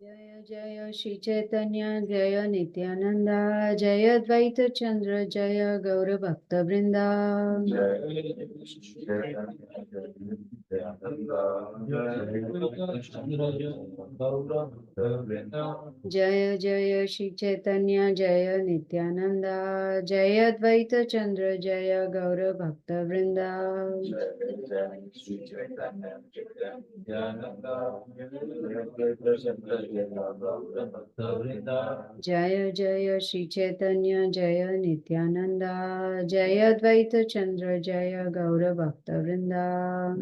Jaya Jaya Shri Caitanya Jaya Nityananda Jaya Dvaita Chandra Jaya Gaura Bhakta Vrinda Jaya Jaya Shri Chaitanya Jaya Nityananda Jaya Dvaita Chandra Jaya Gaura Bhakta Vrinda Jaya Jaya Shri Chaitanya Jaya Nityananda Jaya Dvaita Chandra Jaya Gaura Bhakta Vrinda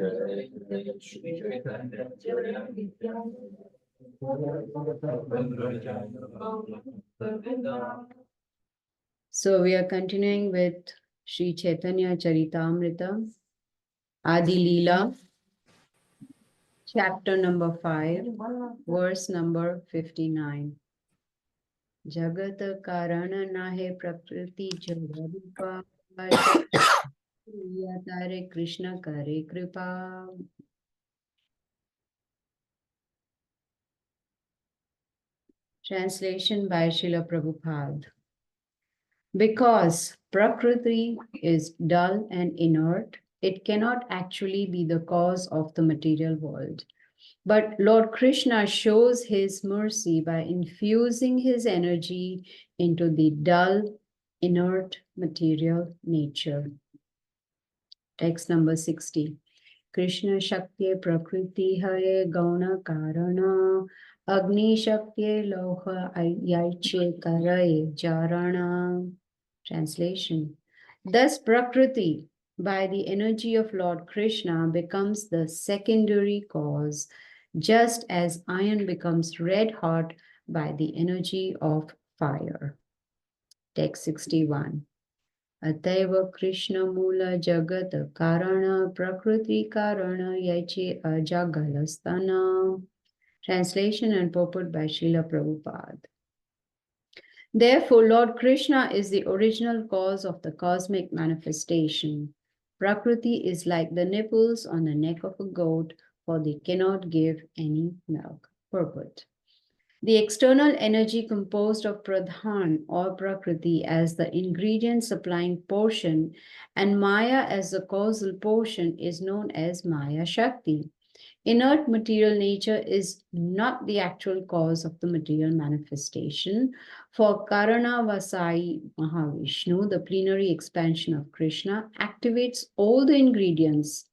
So we are continuing with Sri Chaitanya Charitamrita, Adi Lila, chapter number 5, verse number 59. Jagat Karana Nahe Prakriti Jagarupa Tare Krishna Kare Kripa. Translation by Srila Prabhupada. Because Prakriti is dull and inert, it cannot actually be the cause of the material world. But Lord Krishna shows his mercy by infusing his energy into the dull, inert material nature. Text number 60. Krishna Shakti Prakriti Hare Gauna Karana Agni Shakti Loha Yaiche Karaye Jarana. Translation. Thus Prakriti, by the energy of Lord Krishna, becomes the secondary cause, just as iron becomes red hot by the energy of fire. Text 61. Ataiva Krishna Mula Jagat Karana Prakriti Karana Yache Ajagalastana. Translation and purport by Srila Prabhupada. Therefore, Lord Krishna is the original cause of the cosmic manifestation. Prakriti is like the nipples on the neck of a goat, for they cannot give any milk. Purport. The external energy composed of Pradhan or Prakriti as the ingredient supplying portion and Maya as the causal portion is known as Maya Shakti. Inert material nature is not the actual cause of the material manifestation. For Karana Vasai Mahavishnu, the plenary expansion of Krishna activates all the ingredients.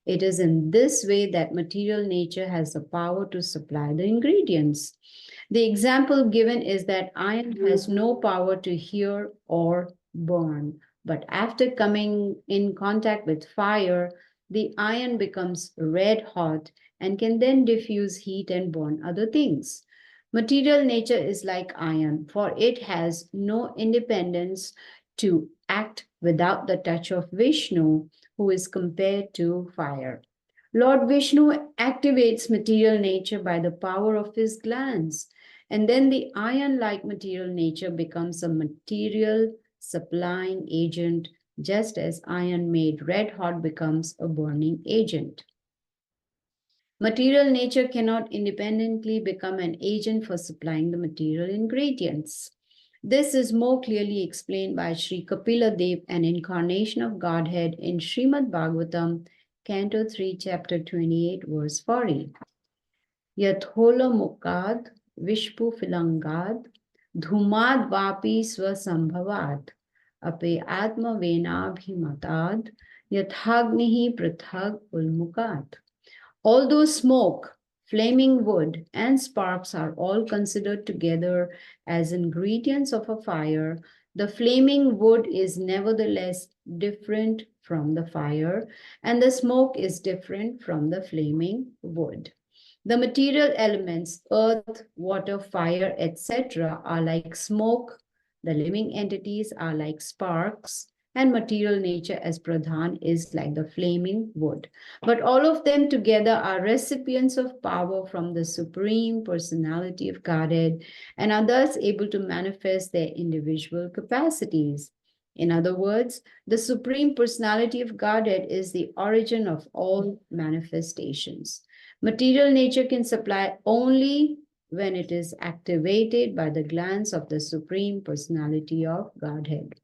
It is in this way that material nature has the power to supply the ingredients. The example given is that iron has no power to hear or burn, but after coming in contact with fire, the iron becomes red hot and can then diffuse heat and burn other things. Material nature is like iron, for it has no independence to act without the touch of Vishnu, who is compared to fire. Lord Vishnu activates material nature by the power of his glands, and then the iron-like material nature becomes a material supplying agent, just as iron made red hot becomes a burning agent. Material nature cannot independently become an agent for supplying the material ingredients. This is more clearly explained by Sri Kapila Dev, an incarnation of Godhead in Srimad Bhagavatam, Canto 3, Chapter 28, verse 40. Yathola mukad vishpu filangad dhumad vapi swasambhavad ape atma venabhimatad yathagnihi prithag ulmukad. Although smoke, flaming wood, and sparks are all considered together as ingredients of a fire, the flaming wood is nevertheless different from the fire, and the smoke is different from the flaming wood. The material elements, earth, water, fire, etc., are like smoke. The living entities are like sparks, and material nature as Pradhan is like the flaming wood. But all of them together are recipients of power from the Supreme Personality of Godhead and are thus able to manifest their individual capacities. In other words, the Supreme Personality of Godhead is the origin of all manifestations. Material nature can supply only when it is activated by the glance of the Supreme Personality of Godhead.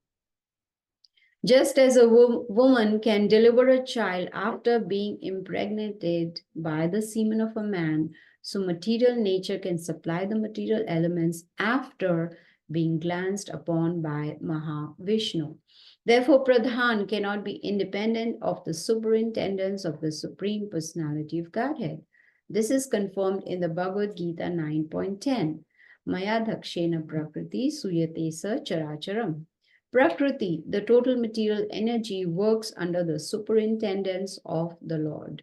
Just as a woman can deliver a child after being impregnated by the semen of a man, so material nature can supply the material elements after being glanced upon by Mahavishnu. Therefore, Pradhan cannot be independent of the superintendence of the Supreme Personality of Godhead. This is confirmed in the Bhagavad Gita 9.10. Maya dakshena prakriti suyate sa characharam. Prakriti, the total material energy, works under the superintendence of the Lord.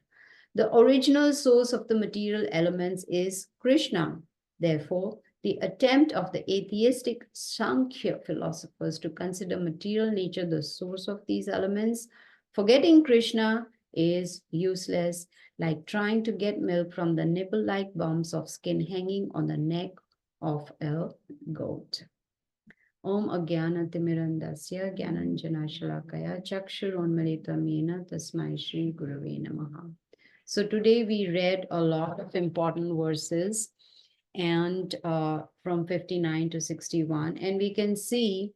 The original source of the material elements is Krishna. Therefore, the attempt of the atheistic Sankhya philosophers to consider material nature the source of these elements, forgetting Krishna, is useless, like trying to get milk from the nipple-like bumps of skin hanging on the neck of a goat. Om Ajnanatimirandasya Jnananjana Chakshurunmilitam Yena Tasmai Shri Gurave Namaha. So today we read a lot of important verses and from 59 to 61, and we can see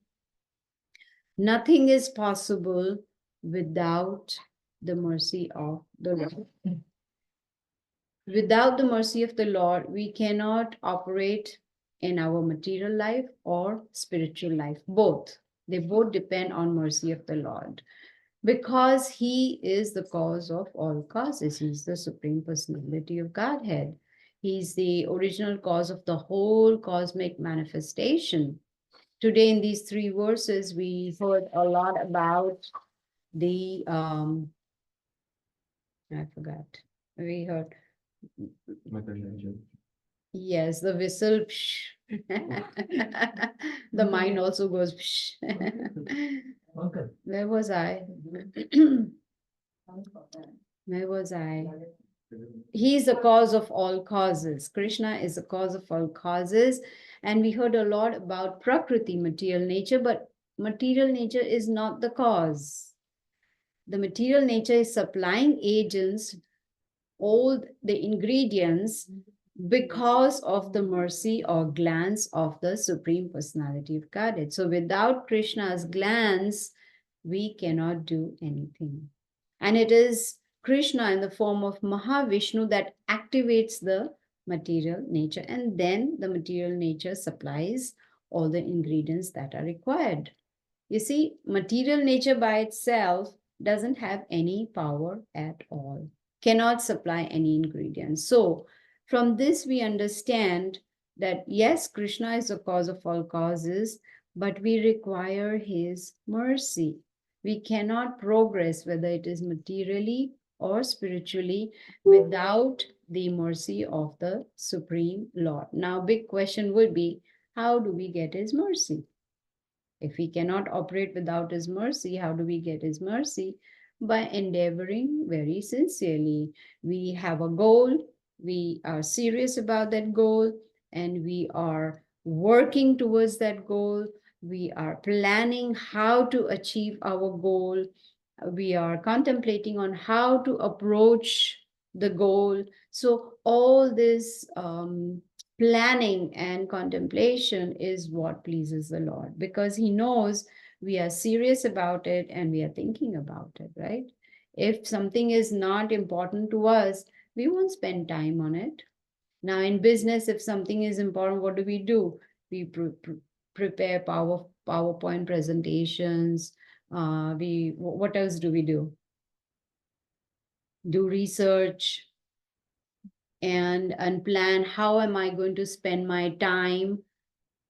nothing is possible without the mercy of the Lord. Without the mercy of the Lord, we cannot operate in our material life or spiritual life. Both. They both depend on mercy of the Lord. Because he is the cause of all causes. He's the Supreme Personality of Godhead. He's the original cause of the whole cosmic manifestation. Today in these three verses, we heard a lot about the, I forgot. We heard yes, the whistle. The mind also goes. Where was I? Where was I? He is the cause of all causes. Krishna is the cause of all causes. And we heard a lot about Prakriti, material nature, but material nature is not the cause. The material nature is supplying agents, all the ingredients, because of the mercy or glance of the Supreme Personality of Godhead. So without Krishna's glance, we cannot do anything. And it is Krishna in the form of Mahavishnu that activates the material nature, and then the material nature supplies all the ingredients that are required. You see, material nature by itself doesn't have any power at all, cannot supply any ingredients. So from this we understand that yes, Krishna is the cause of all causes, but we require his mercy. We cannot progress, whether it is materially or spiritually, without the mercy of the Supreme Lord. Now, big question would be, how do we get his mercy? If we cannot operate without his mercy, how do we get his mercy? By endeavoring very sincerely. We have a goal, we are serious about that goal, and we are working towards that goal. We are planning how to achieve our goal. We are contemplating on how to approach the goal. So all this planning and contemplation is what pleases the Lord, because he knows we are serious about it and we are thinking about it, right? If something is not important to us, we won't spend time on it. Now in business, if something is important, what do? We prepare PowerPoint presentations. What else do we do? Do research and plan how am I going to spend my time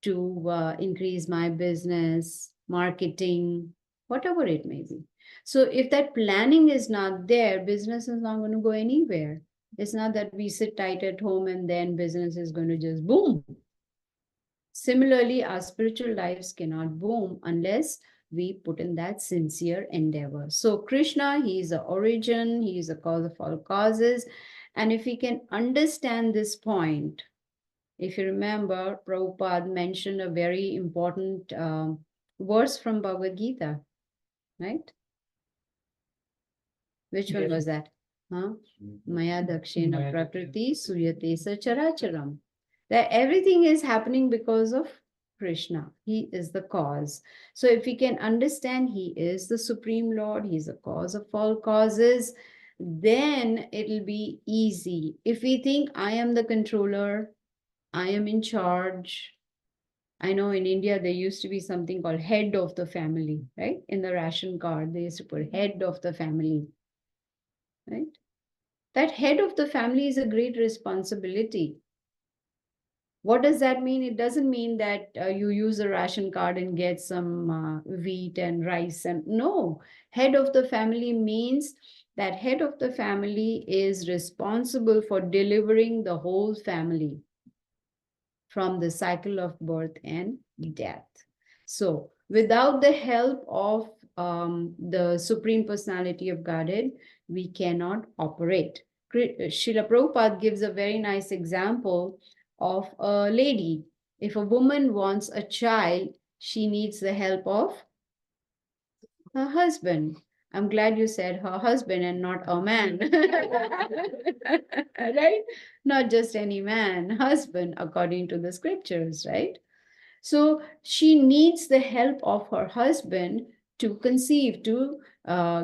to increase my business, marketing, whatever it may be. So if that planning is not there, business is not going to go anywhere. It's not that we sit tight at home and then business is going to just boom. Similarly, our spiritual lives cannot boom unless we put in that sincere endeavor. So Krishna, he is the origin, he is the cause of all causes. And if we can understand this point, if you remember, Prabhupada mentioned a very important verse from Bhagavad Gita, right? Which one was that? Huh? Maya dakshena prakriti suyate sa characharam. that everything is happening because of Krishna. He is the cause. So if we can understand He is the Supreme Lord, He is the cause of all causes, then it'll be easy. If we think I am the controller, I am in charge. I know in India there used to be something called head of the family, right? In the ration card, they used to put head of the family, right? That head of the family is a great responsibility. What does that mean? It doesn't mean that you use a ration card and get some wheat and rice. And no, head of the family means that head of the family is responsible for delivering the whole family from the cycle of birth and death. So, without the help of the Supreme Personality of Godhead, we cannot operate. Srila Prabhupada gives a very nice example of a lady. If a woman wants a child, she needs the help of her husband. I'm glad you said her husband and not a man. Right? Not just any man, husband, according to the scriptures, right? So she needs the help of her husband to conceive, to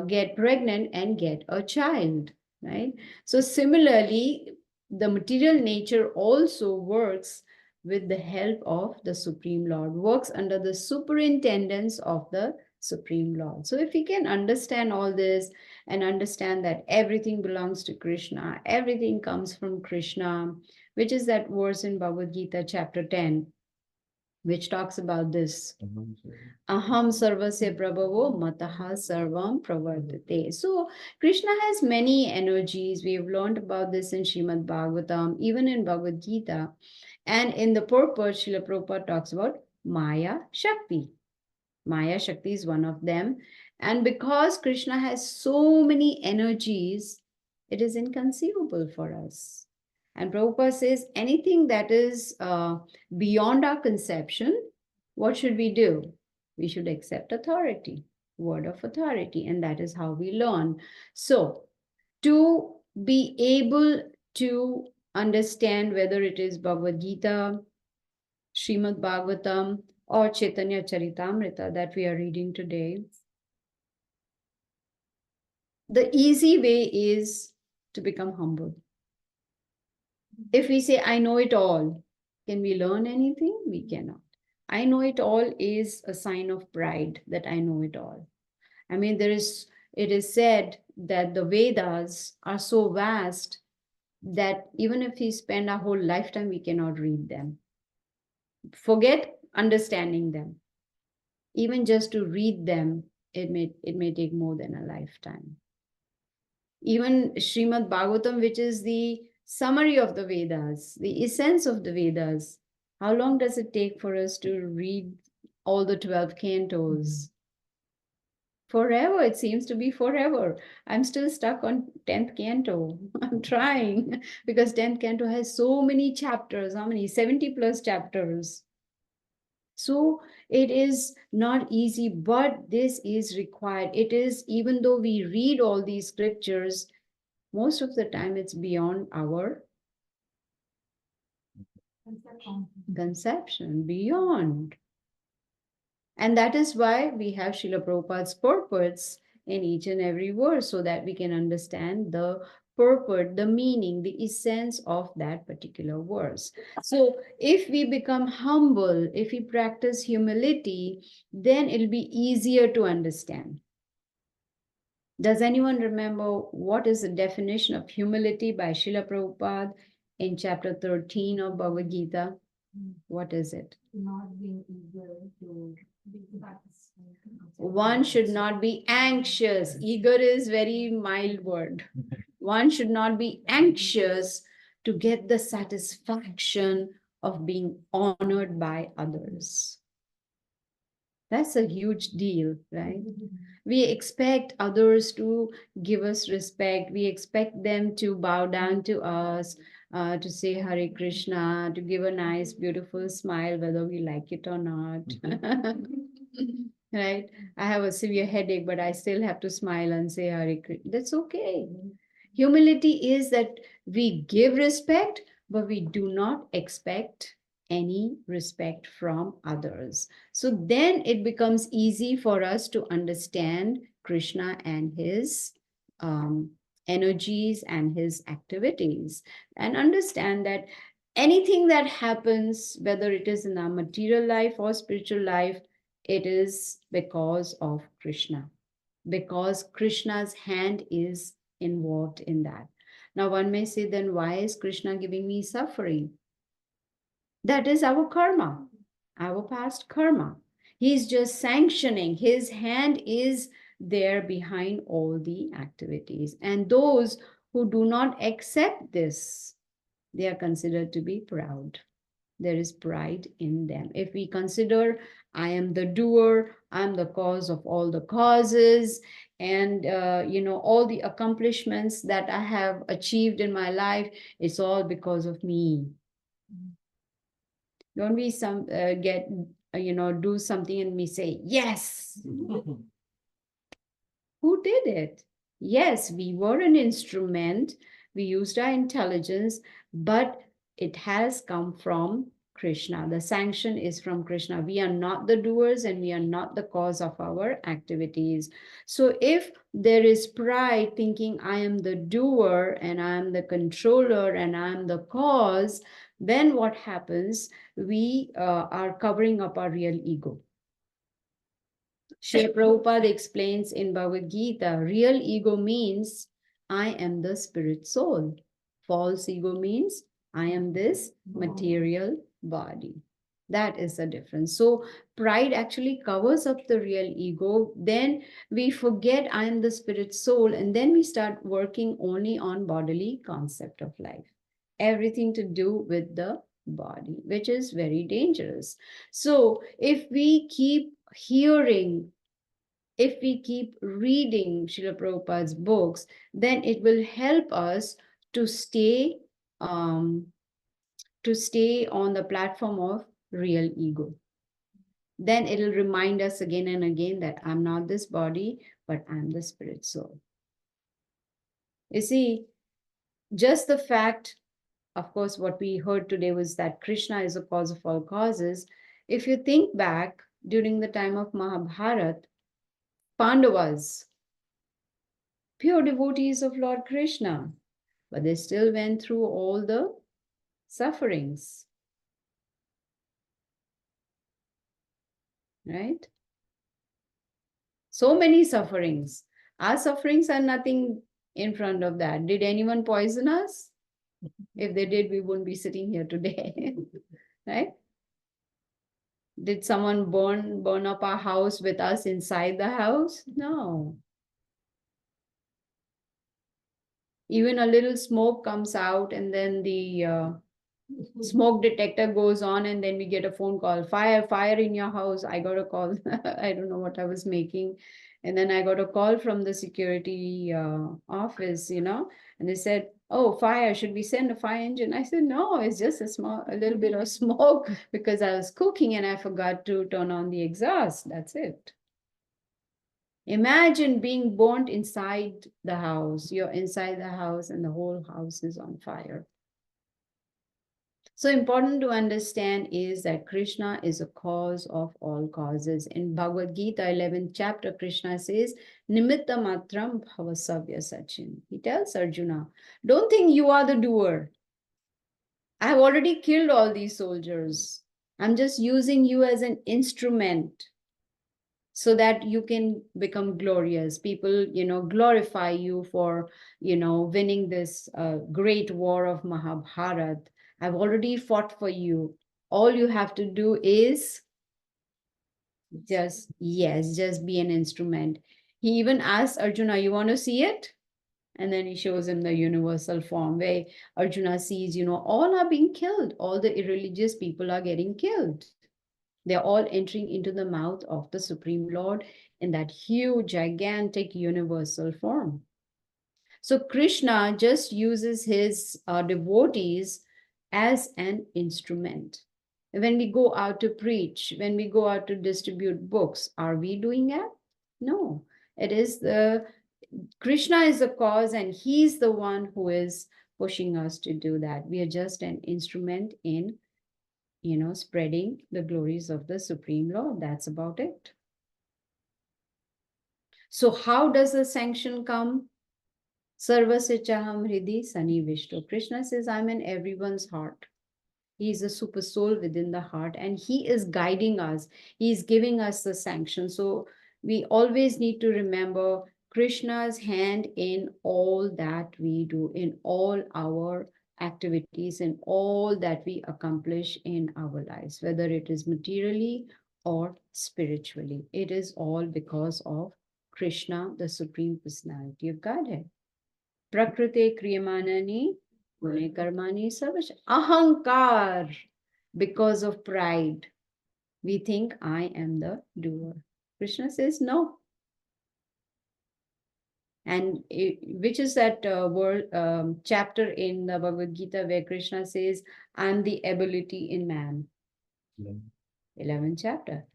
get pregnant and get a child, right? So similarly, the material nature also works with the help of the Supreme Lord, works under the superintendence of the Supreme Lord. So if we can understand all this and understand that everything belongs to Krishna, everything comes from Krishna, which is that verse in Bhagavad Gita chapter 10, which talks about this. Aham sarvasya prabhavo mataha sarvam pravartate. So Krishna has many energies. We have learned about this in Srimad Bhagavatam, even in Bhagavad Gita. And in the purport, Srila Prabhupada talks about Maya Shakti. Maya Shakti is one of them. And because Krishna has so many energies, it is inconceivable for us. And Prabhupada says anything that is beyond our conception, what should we do? We should accept authority, word of authority, and that is how we learn. So, to be able to understand whether it is Bhagavad Gita, Srimad Bhagavatam, or Caitanya Charitamrita that we are reading today, the easy way is to become humble. If we say, I know it all, can we learn anything? We cannot. I know it all is a sign of pride that I know it all. I mean, it is said that the Vedas are so vast that even if we spend our whole lifetime, we cannot read them. Forget understanding them. Even just to read them, it may take more than a lifetime. Even Srimad Bhagavatam, which is the summary of the Vedas, the essence of the Vedas, how long does it take for us to read all the 12 cantos? Forever. It seems to be forever. I'm still stuck on 10th canto. I'm trying because 10th canto has so many chapters. How many? 70 plus chapters. So it is not easy, but this is required. It is, even though we read all these scriptures, most of the time it's beyond our conception, beyond. And that is why we have Srila Prabhupada's purports in each and every verse, so that we can understand the purport, the meaning, the essence of that particular verse. So if we become humble, if we practice humility, then it'll be easier to understand. Does anyone remember what is the definition of humility by Srila Prabhupada in chapter 13 of Bhagavad Gita? What is it? Not being eager to be One should not be anxious. Eager is very mild word. One should not be anxious to get the satisfaction of being honored by others. That's a huge deal, right? We expect others to give us respect. We expect them to bow down to us, to say Hare Krishna, to give a nice, beautiful smile, whether we like it or not. Right? I have a severe headache, but I still have to smile and say Hare Krishna. That's okay. Humility is that we give respect, but we do not expect any respect from others. So then it becomes easy for us to understand Krishna and his energies and his activities, and understand that anything that happens, whether it is in our material life or spiritual life, it is because of Krishna, because Krishna's hand is involved in that. Now, one may say, then why is Krishna giving me suffering? That is our karma, our past karma. He's just sanctioning, his hand is there behind all the activities. And those who do not accept this, they are considered to be proud. There is pride in them. If we consider, I am the doer, I'm the cause of all the causes, and all the accomplishments that I have achieved in my life, it's all because of me. Don't we do something and we say, yes. Who did it? Yes, we were an instrument, we used our intelligence, but it has come from Krishna. The sanction is from Krishna. We are not the doers and we are not the cause of our activities. So if there is pride thinking I am the doer and I am the controller and I am the cause, then what happens? We are covering up our real ego. Srila Prabhupada explains in Bhagavad Gita, real ego means I am the spirit soul. False ego means I am this material body. That is the difference. So pride actually covers up the real ego. Then we forget I am the spirit soul, and then we start working only on bodily concept of life. Everything to do with the body, which is very dangerous. So if we keep hearing, if we keep reading Srila Prabhupada's books, then it will help us to stay on the platform of real ego. Then it'll remind us again and again that I'm not this body, but I'm the spirit soul. You see, just the fact, of course, what we heard today was that Krishna is the cause of all causes. If you think back during the time of Mahabharata, Pandavas, pure devotees of Lord Krishna, but they still went through all the sufferings, right? So many sufferings. Our sufferings are nothing in front of that. Did anyone poison us? If they did, we wouldn't be sitting here today, right? Did someone burn up our house with us inside the house? No. Even a little smoke comes out and then the smoke detector goes on and then we get a phone call, fire in your house. I got a call. I don't know what I was making. And then I got a call from the security office, and they said, oh, fire, should we send a fire engine? I said, no, it's just a little bit of smoke because I was cooking and I forgot to turn on the exhaust. That's it. Imagine being burnt inside the house. You're inside the house and the whole house is on fire. So important to understand is that Krishna is a cause of all causes. In Bhagavad Gita, 11th chapter, Krishna says, Nimitta matram bhavasavya sachin. He tells Arjuna, don't think you are the doer. I have already killed all these soldiers. I'm just using you as an instrument so that you can become glorious. People, glorify you for, winning this great war of Mahabharata. I've already fought for you. All you have to do is just be an instrument. He even asks Arjuna, you want to see it? And then he shows him the universal form where Arjuna sees, all are being killed. All the irreligious people are getting killed. They're all entering into the mouth of the Supreme Lord in that huge, gigantic, universal form. So Krishna just uses his devotees as an instrument. When we go out to preach, when we go out to distribute books, are we doing that? No. It is Krishna is the cause and he's the one who is pushing us to do that. We are just an instrument in, spreading the glories of the Supreme Lord. That's about it. So how does the sanction come? Sarvasya chaham hridi sanivishto. Krishna says, I'm in everyone's heart. He is a super soul within the heart, and he is guiding us. He is giving us the sanction. So we always need to remember Krishna's hand in all that we do, in all our activities, in all that we accomplish in our lives, whether it is materially or spiritually. It is all because of Krishna, the Supreme Personality of Godhead. Prakrite kriyamanani gune karmani sarvash. Ahankar. Because of pride, we think I am the doer. Krishna says no. And which is that word chapter in the Bhagavad Gita where Krishna says, I'm the ability in man. 11th chapter.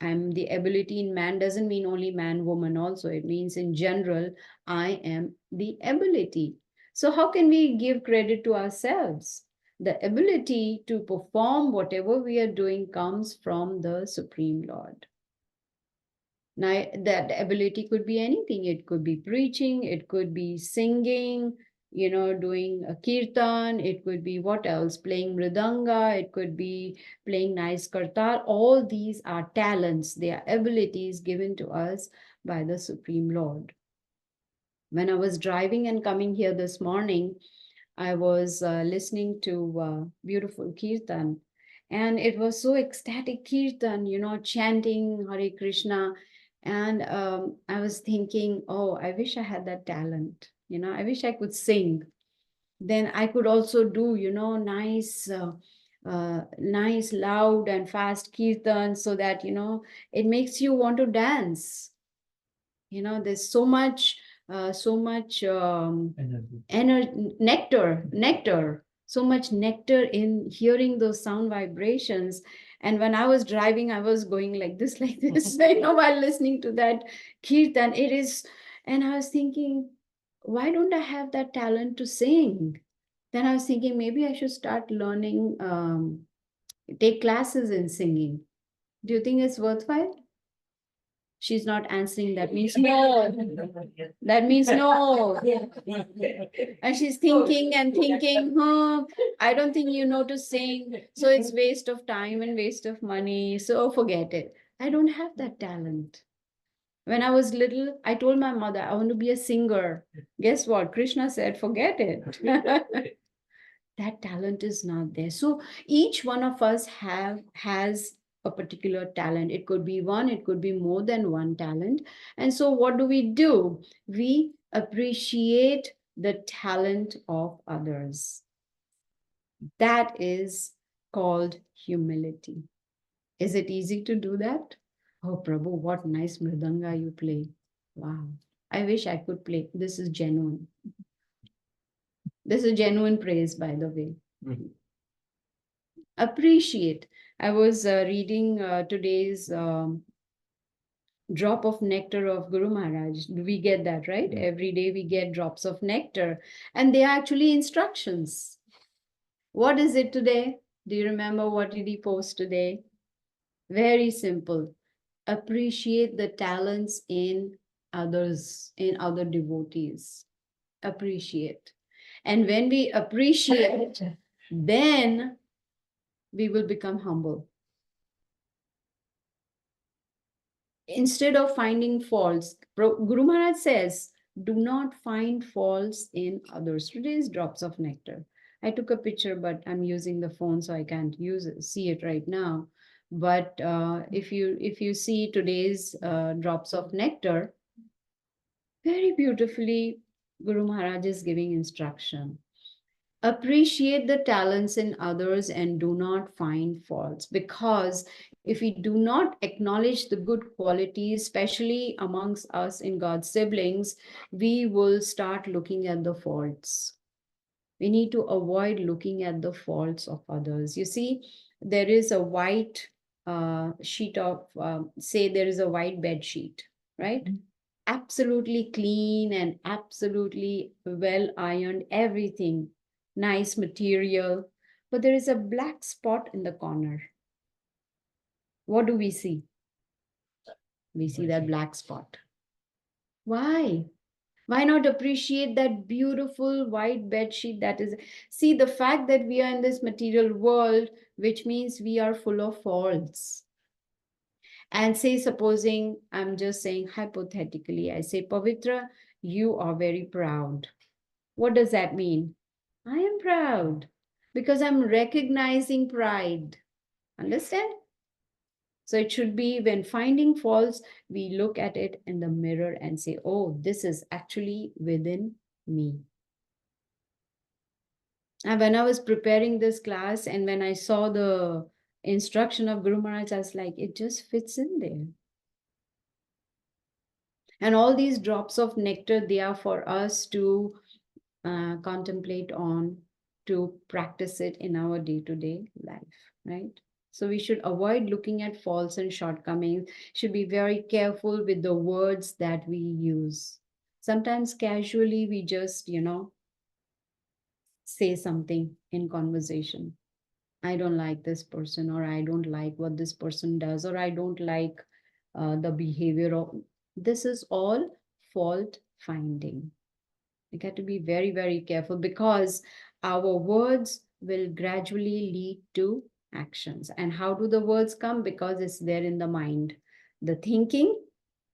I'm the ability in man doesn't mean only man, woman also. It means in general, I am the ability. So how can we give credit to ourselves? The ability to perform whatever we are doing comes from the Supreme Lord. Now, that ability could be anything. It could be preaching, it could be singing, doing a kirtan, it could be what else? Playing mridanga, it could be playing nice kartar. All these are talents, they are abilities given to us by the Supreme Lord. When I was driving and coming here this morning, I was listening to beautiful kirtan, and it was so ecstatic kirtan, chanting Hare Krishna. And I was thinking, oh, I wish I had that talent. I wish I could sing. Then I could also do, nice, loud and fast kirtan so that, it makes you want to dance. There's so much nectar, so much nectar in hearing those sound vibrations. And when I was driving, I was going like this, while listening to that kirtan. And I was thinking, why don't I have that talent to sing? Then I was thinking, maybe I should start learning, take classes in singing. Do you think it's worthwhile? She's not answering. That means no. That means no. And she's thinking and thinking, I don't think you know to sing. So it's waste of time and waste of money. So forget it. I don't have that talent. When I was little, I told my mother, I want to be a singer. Guess what? Krishna said, forget it. That talent is not there. So each one of us has a particular talent. It could be one, it could be more than one talent. And so what do? We appreciate the talent of others. That is called humility. Is it easy to do that? Oh, Prabhu, what nice mridanga you play. Wow. I wish I could play. This is genuine. This is genuine praise, by the way. Mm-hmm. Appreciate. I was reading today's drop of nectar of Guru Maharaj. We get that, right? Mm-hmm. Every day we get drops of nectar, and they are actually instructions. What is it today? Do you remember what did he post today? Very simple. Appreciate the talents in others, in other devotees. Appreciate. And when we appreciate, then we will become humble. Instead of finding faults, Guru Maharaj says, do not find faults in others. Today's drops of nectar. I took a picture, but I'm using the phone, so I can't see it right now. But if you see today's drops of nectar, very beautifully, Guru Maharaj is giving instruction. Appreciate the talents in others and do not find faults, because if we do not acknowledge the good qualities, especially amongst us in God's siblings, we will start looking at the faults. We need to avoid looking at the faults of others. You see, there is a white sheet of, say there is a white bed sheet, right? Mm-hmm. Absolutely clean and absolutely well ironed, everything. nice material, but there is a black spot in the corner. What do we see? We see that black spot. Why? Why not appreciate that beautiful white bed sheet that is? See, the fact that we are in this material world, which means we are full of faults. And say, supposing, I'm just saying hypothetically, I say, Pavitra, you are very proud. What does that mean? I am proud because I'm recognizing pride. Understand? So it should be when finding faults, we look at it in the mirror and say, oh, this is actually within me. And when I was preparing this class and when I saw the instruction of Guru Maharaj, I was like, it just fits in there. And all these drops of nectar, they are for us to contemplate on, to practice it in our day-to-day life, right? So we should avoid looking at faults and shortcomings, should be very careful with the words that we use. Sometimes casually we just, say something in conversation. I don't like this person, or I don't like what this person does, or I don't like the behavior of. This is all fault finding. We got to be very, very careful because our words will gradually lead to actions. And how do the words come? Because it's there in the mind. The thinking,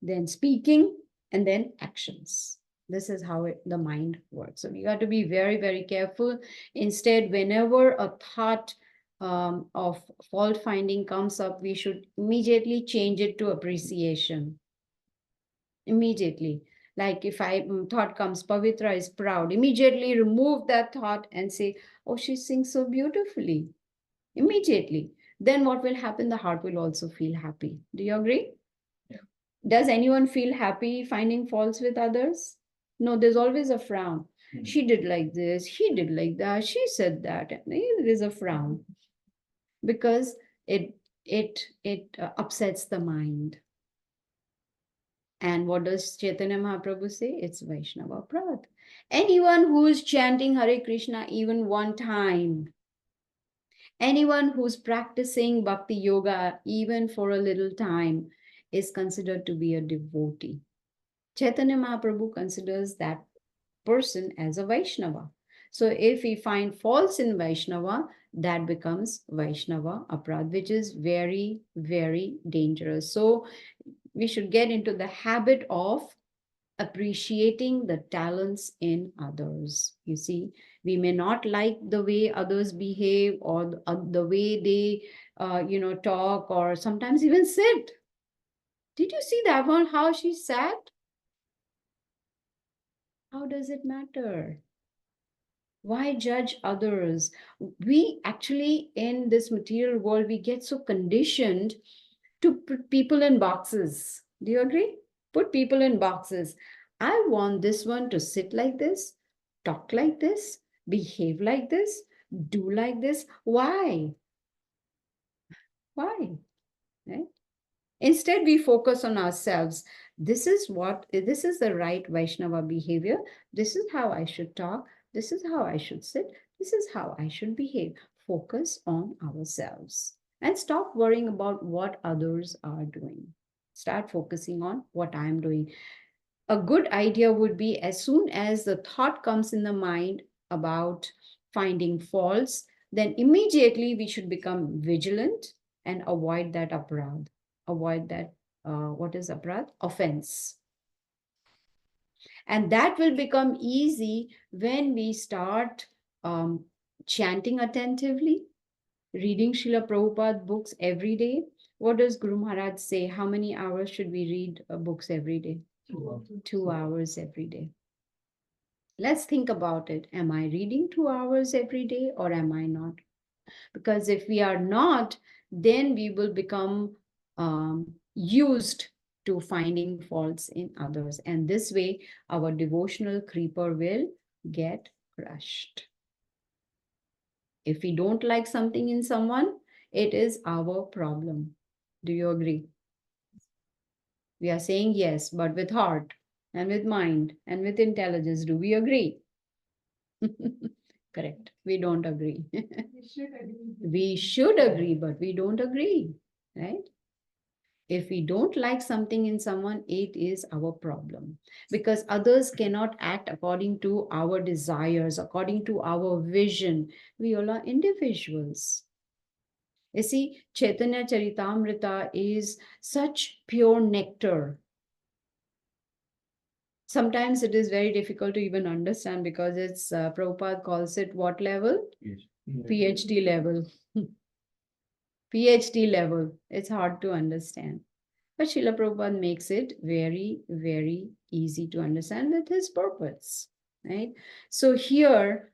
then speaking, and then actions. This is how the mind works. So we got to be very, very careful. Instead, whenever a thought of fault finding comes up, we should immediately change it to appreciation. Immediately. Like if thought comes, Pavitra is proud, immediately remove that thought and say, oh, she sings so beautifully. Immediately. Then what will happen? The heart will also feel happy. Do you agree? Does anyone feel happy finding faults with others? No, there's always a frown. She did like this, he did like that, she said that. There is a frown because it upsets the mind. And what does Chaitanya Mahaprabhu say? It's Vaishnava Prat. Anyone who is chanting Hare Krishna even one time, anyone who's practicing Bhakti Yoga even for a little time, is considered to be a devotee. Chaitanya Mahaprabhu considers that person as a Vaishnava. So if we find faults in Vaishnava, that becomes Vaishnava Aparad, which is very, very dangerous. So we should get into the habit of appreciating the talents in others. You see, we may not like the way others behave or the way they, talk or sometimes even sit. Did you see that one? How she sat? How does it matter? Why judge others? We actually, in this material world, we get so conditioned to put people in boxes. Do you agree? Put people in boxes. I want this one to sit like this, talk like this, behave like this, do like this. Why? Why? Right? Instead, we focus on ourselves. This is the right Vaishnava behavior. This is how I should talk. This is how I should sit. This is how I should behave. Focus on ourselves and stop worrying about what others are doing. Start focusing on what I'm doing. A good idea would be as soon as the thought comes in the mind about finding faults, then immediately we should become vigilant and avoid that aparadh, avoid that, what is aparadh? Offense. And that will become easy when we start chanting attentively, reading Srila Prabhupada books every day. What does Guru Maharaj say? How many hours should we read books every day? 2 hours every day. Let's think about it. Am I reading 2 hours every day or am I not? Because if we are not, then we will become used to finding faults in others. And this way, our devotional creeper will get crushed. If we don't like something in someone, it is our problem. Do you agree? We are saying yes, but with heart and with mind and with intelligence. Do we agree? Correct. We don't agree. We should agree. We should agree, but we don't agree, right? If we don't like something in someone, it is our problem, because others cannot act according to our desires, according to our vision. We all are individuals. You see, Chaitanya Charitamrita is such pure nectar. Sometimes it is very difficult to even understand, because it's Prabhupada calls it what level? PhD level. PhD level. It's hard to understand. But Srila Prabhupada makes it very, very easy to understand with his purpose, right? So here,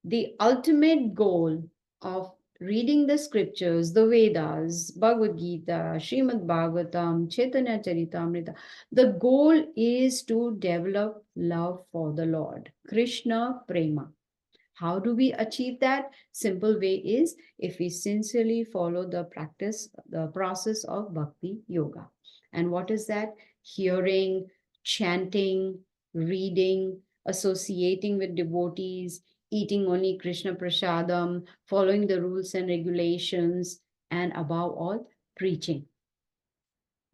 the ultimate goal of reading the scriptures, the Vedas, Bhagavad Gita, Srimad Bhagavatam, Chaitanya Charitamrita, the goal is to develop love for the Lord, Krishna Prema. How do we achieve that? Simple way is if we sincerely follow the practice, the process of bhakti yoga. And what is that? Hearing, chanting, reading, associating with devotees, eating only Krishna prasadam, following the rules and regulations, and above all, preaching,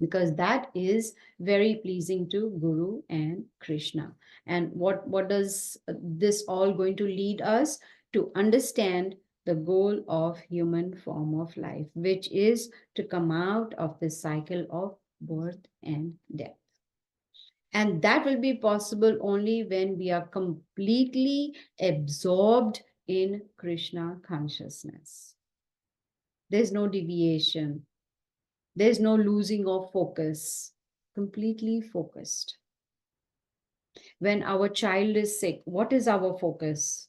because that is very pleasing to Guru and Krishna. And what does this all going to lead us to understand? The goal of human form of life, which is to come out of this cycle of birth and death. And that will be possible only when we are completely absorbed in Krishna consciousness. There's no deviation. There's no losing of focus, completely focused. When our child is sick, what is our focus?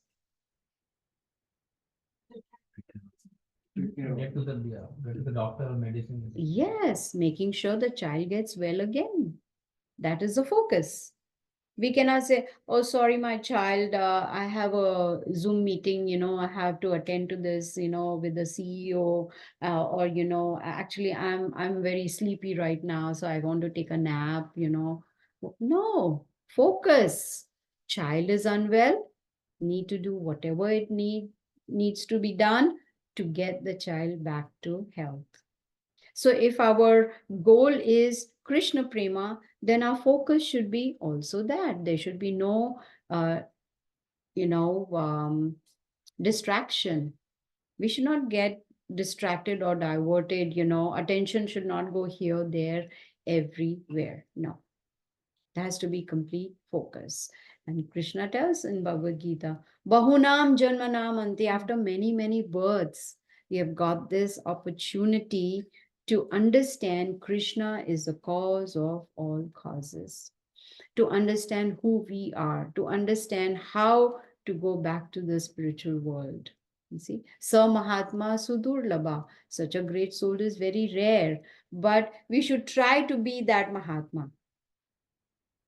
Get to the doctor or medicine. Yes, making sure the child gets well again. That is the focus. We cannot say, oh, sorry, my child, I have a Zoom meeting, I have to attend to this, with the CEO, or, actually I'm very sleepy right now, so I want to take a nap. No, focus. Child is unwell, need to do whatever it needs to be done to get the child back to health. So if our goal is Krishna Prema, then our focus should be also that. There should be no, you know, distraction. We should not get distracted or diverted, attention should not go here, there, everywhere. No, there has to be complete focus. And Krishna tells in Bhagavad Gita, Bahunam Janmanam Anti, after many, many births, we have got this opportunity to understand Krishna is the cause of all causes, to understand who we are, to understand how to go back to the spiritual world. You see, Sa Mahatma Sudurlabha, such a great soul is very rare, but we should try to be that Mahatma.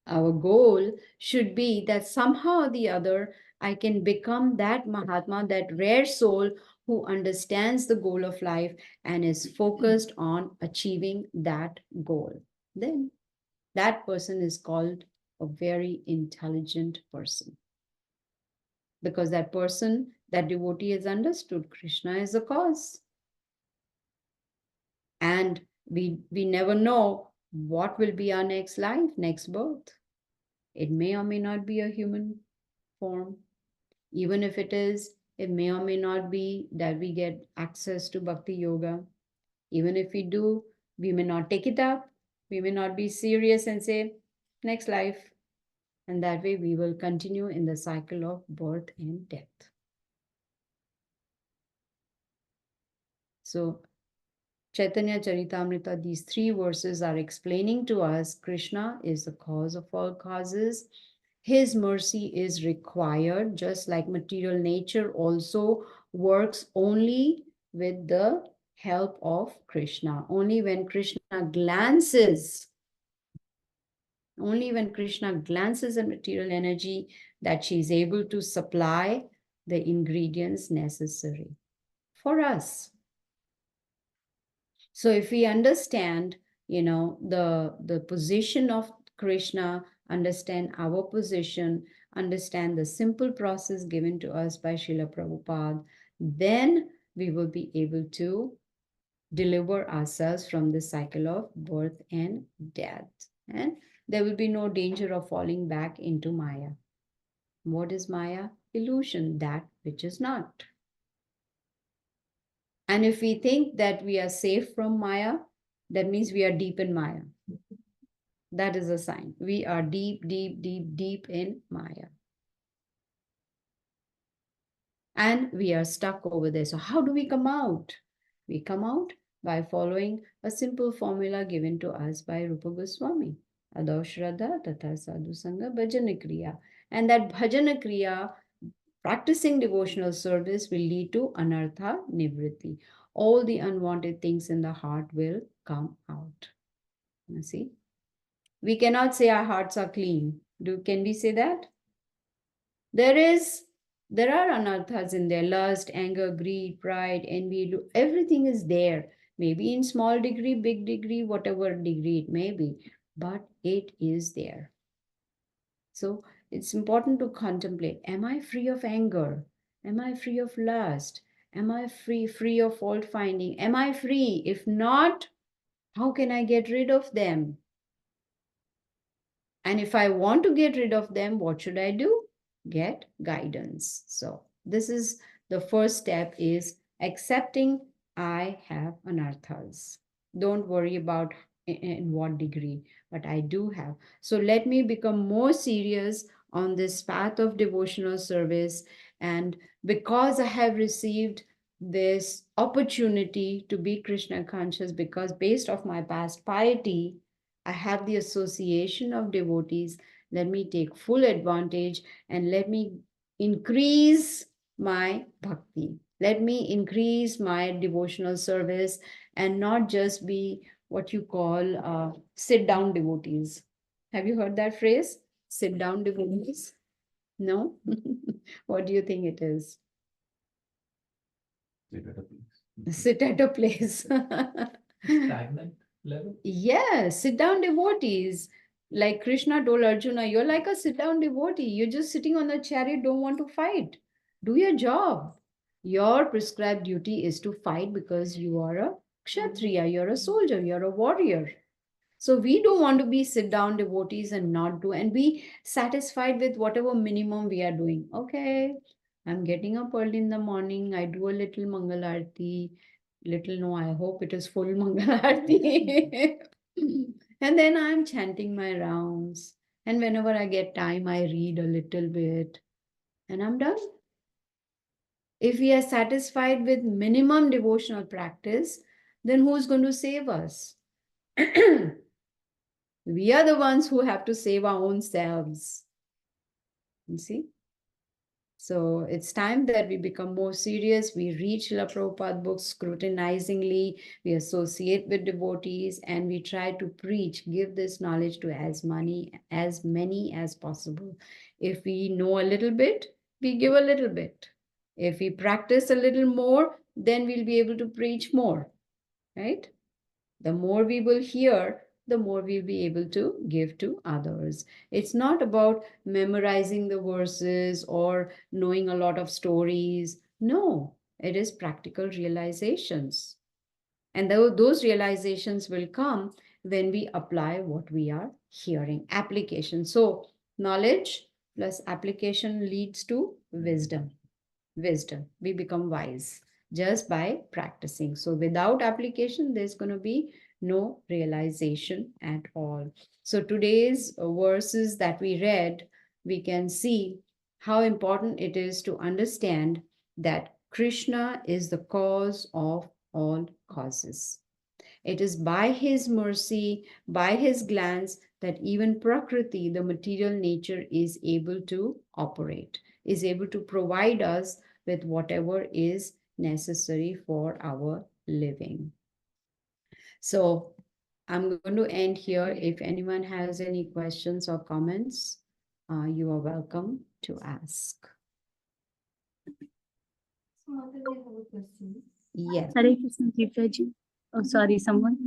Our goal should be that somehow or the other, I can become that Mahatma, that rare soul who understands the goal of life and is focused on achieving that goal. Then that person is called a very intelligent person. Because that person, that devotee has understood Krishna is the cause. And we never know what will be our next life, next birth. It may or may not be a human form. Even if it is, it may or may not be that we get access to bhakti yoga. Even if we do, we may not take it up. We may not be serious and say, next life. And that way we will continue in the cycle of birth and death. So Chaitanya Charitamrita, these 3 verses are explaining to us Krishna is the cause of all causes. His mercy is required, just like material nature also works only with the help of Krishna. Only when Krishna glances at material energy, that she is able to supply the ingredients necessary for us. So if we understand, the position of Krishna, understand our position, understand the simple process given to us by Srila Prabhupada, then we will be able to deliver ourselves from the cycle of birth and death. And there will be no danger of falling back into Maya. What is Maya? Illusion, that which is not. And if we think that we are safe from Maya, that means we are deep in Maya. That is a sign. We are deep, deep, deep, deep in Maya. And we are stuck over there. So how do we come out? We come out by following a simple formula given to us by Rupa Goswami. Ado Shraddha Tata Sadhu Sangha Bhajana Kriya. And that Bhajana Kriya, practicing devotional service, will lead to Anartha Nivritti. All the unwanted things in the heart will come out. You see? We cannot say our hearts are clean. Can we say that? There are anarthas in there: lust, anger, greed, pride, envy. Everything is there. Maybe in small degree, big degree, whatever degree it may be, but it is there. So it's important to contemplate: am I free of anger? Am I free of lust? Am I free of fault finding? Am I free? If not, how can I get rid of them? And if I want to get rid of them, what should I do? Get guidance. So this is the first step, is accepting I have anarthas. Don't worry about in what degree, but I do have. So let me become more serious on this path of devotional service. And because I have received this opportunity to be Krishna conscious, because based of my past piety, I have the association of devotees. Let me take full advantage and let me increase my bhakti. Let me increase my devotional service and not just be what you call sit down devotees. Have you heard that phrase? Sit down devotees? No? What do you think it is? Sit at a place. Stagnant level? Yes, sit down devotees. Like Krishna told Arjuna, you're like a sit down devotee. You're just sitting on a chariot, don't want to fight. Do your job. Your prescribed duty is to fight because you are a kshatriya, you're a soldier, you're a warrior. So we don't want to be sit down devotees and not do and be satisfied with whatever minimum we are doing. Okay, I'm getting up early in the morning. I do a little Mangal Aarti. Little, no, I hope it is full Mangal Aarti. And then I'm chanting my rounds. And whenever I get time, I read a little bit. And I'm done. If we are satisfied with minimum devotional practice, then who's going to save us? We are the ones who have to save our own selves. You see? So it's time that we become more serious. We read Srila Prabhupada books scrutinizingly. We associate with devotees and we try to preach, give this knowledge to as many as possible. If we know a little bit, we give a little bit. If we practice a little more, then we'll be able to preach more, right? The more we will hear, the more we'll be able to give to others. It's not about memorizing the verses or knowing a lot of stories. No, it is practical realizations. And those realizations will come when we apply what we are hearing. Application. So, knowledge plus application leads to wisdom. Wisdom. We become wise just by practicing. So without application, there's going to be no realization at all. So today's verses that we read, we can see how important it is to understand that Krishna is the cause of all causes. It is by his mercy, by his glance, that even Prakriti, the material nature, is able to operate, is able to provide us with whatever is necessary for our living. So I'm going to end here. If anyone has any questions or comments, you are welcome to ask. So, Mother, I have a question. Yes. Hare Krishna, Deepa ji. Oh, sorry, someone.